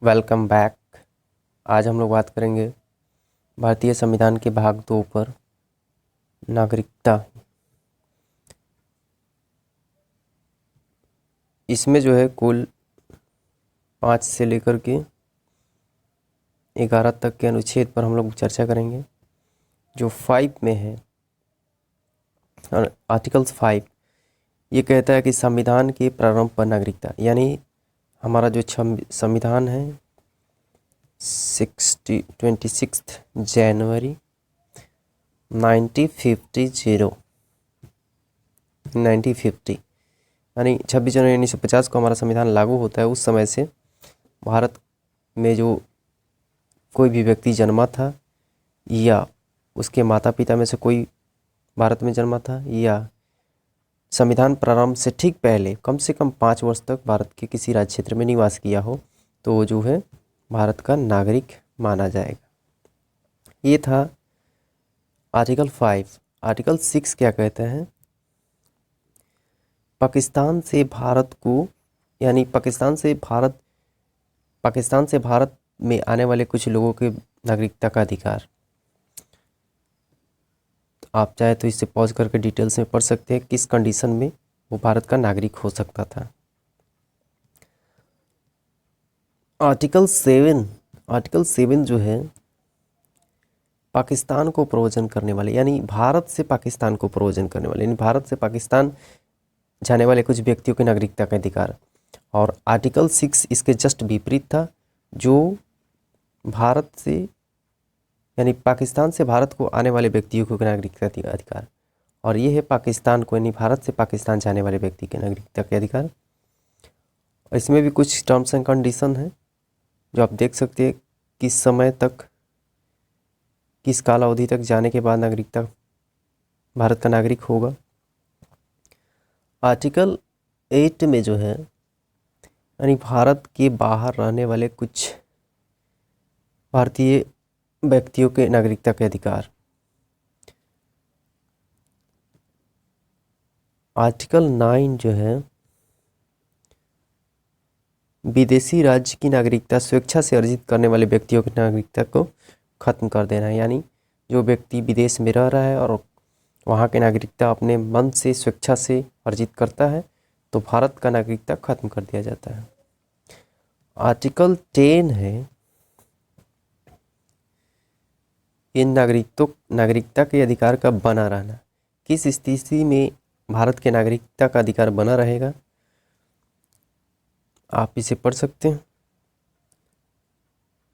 Welcome back. आज हम लोग बात करेंगे भारतीय संविधान के भाग 2 पर, नागरिकता। इसमें जो है कुल 5 से लेकर के 11 तक के अनुच्छेद पर हम लोग चर्चा करेंगे। जो 5 में है, आर्टिकल्स 5, ये कहता है कि संविधान के प्रारंभ पर नागरिकता, यानी हमारा जो संविधान है 26 जनवरी 1950 यानी 26 जनवरी 1950 को हमारा संविधान लागू होता है। उस समय से भारत में जो कोई भी व्यक्ति जन्मा था या उसके माता पिता में से कोई भारत में जन्मा था या संविधान प्रारंभ से ठीक पहले कम से कम 5 वर्ष तक भारत के किसी राज्य क्षेत्र में निवास किया हो, तो वो जो है भारत का नागरिक माना जाएगा। ये था आर्टिकल 5। आर्टिकल 6 क्या कहते हैं? पाकिस्तान से भारत को, यानी पाकिस्तान से भारत में आने वाले कुछ लोगों के नागरिकता का अधिकार। आप चाहे तो इसे पॉज करके डिटेल्स में पढ़ सकते हैं किस कंडीशन में वो भारत का नागरिक हो सकता था। आर्टिकल 7 जो है पाकिस्तान को प्रवचन करने वाले, यानी भारत से पाकिस्तान को प्रवचन करने वाले, यानी भारत से पाकिस्तान जाने वाले कुछ व्यक्तियों की नागरिकता का अधिकार। और आर्टिकल 6 इसके जस्ट विपरीत था, जो भारत से, यानी पाकिस्तान से भारत को आने वाले व्यक्तियों को नागरिकता का अधिकार। और ये है पाकिस्तान को, यानी भारत से पाकिस्तान जाने वाले व्यक्ति के नागरिकता के अधिकार। और इसमें भी कुछ टर्म्स एंड कंडीशन है जो आप देख सकते हैं, किस समय तक, किस काल अवधि तक जाने के बाद नागरिकता भारत का नागरिक होगा। आर्टिकल 8 में जो है, यानी भारत के बाहर रहने वाले कुछ भारतीय व्यक्तियों के नागरिकता के अधिकार। आर्टिकल 9 जो है, विदेशी राज्य की नागरिकता स्वेच्छा से अर्जित करने वाले व्यक्तियों की नागरिकता को खत्म कर देना है। यानी जो व्यक्ति विदेश में रह रहा है और वहाँ की नागरिकता अपने मन से स्वेच्छा से अर्जित करता है, तो भारत का नागरिकता खत्म कर दिया जाता है। आर्टिकल 10 है, इन नागरिकता के अधिकार का बना रहना। किस स्थिति में भारत के नागरिकता का अधिकार बना रहेगा, आप इसे पढ़ सकते हैं।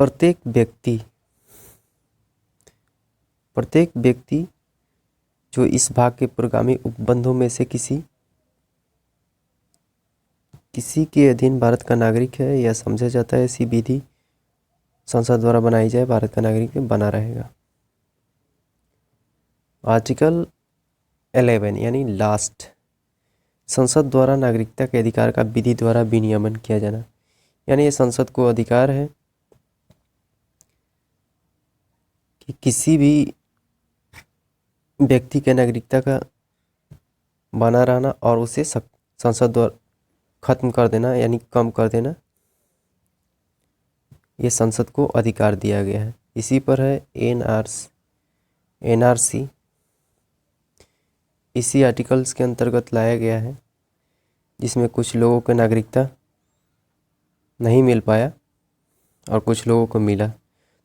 प्रत्येक व्यक्ति जो इस भाग के पूर्वगामी उपबंधों में से किसी के अधीन भारत का नागरिक है या समझा जाता है, ऐसी विधि संसद द्वारा बनाई जाए, भारत का नागरिक बना रहेगा। आर्टिकल 11 यानी लास्ट, संसद द्वारा नागरिकता के अधिकार का विधि द्वारा विनियमन किया जाना। यानी ये संसद को अधिकार है कि किसी भी व्यक्ति के नागरिकता का बना रहना और उसे संसद द्वारा खत्म कर देना, यानी कम कर देना, ये संसद को अधिकार दिया गया है। इसी पर है एनआरसी, इसी आर्टिकल्स के अंतर्गत लाया गया है, जिसमें कुछ लोगों को नागरिकता नहीं मिल पाया और कुछ लोगों को मिला।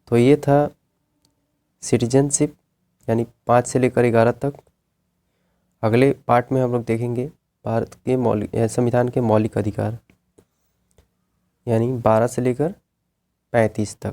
तो ये था सिटीजनशिप, यानी 5 से लेकर 11 तक। अगले पार्ट में हम लोग देखेंगे भारत के संविधान के मौलिक अधिकार, यानी 12 से लेकर 35 तक।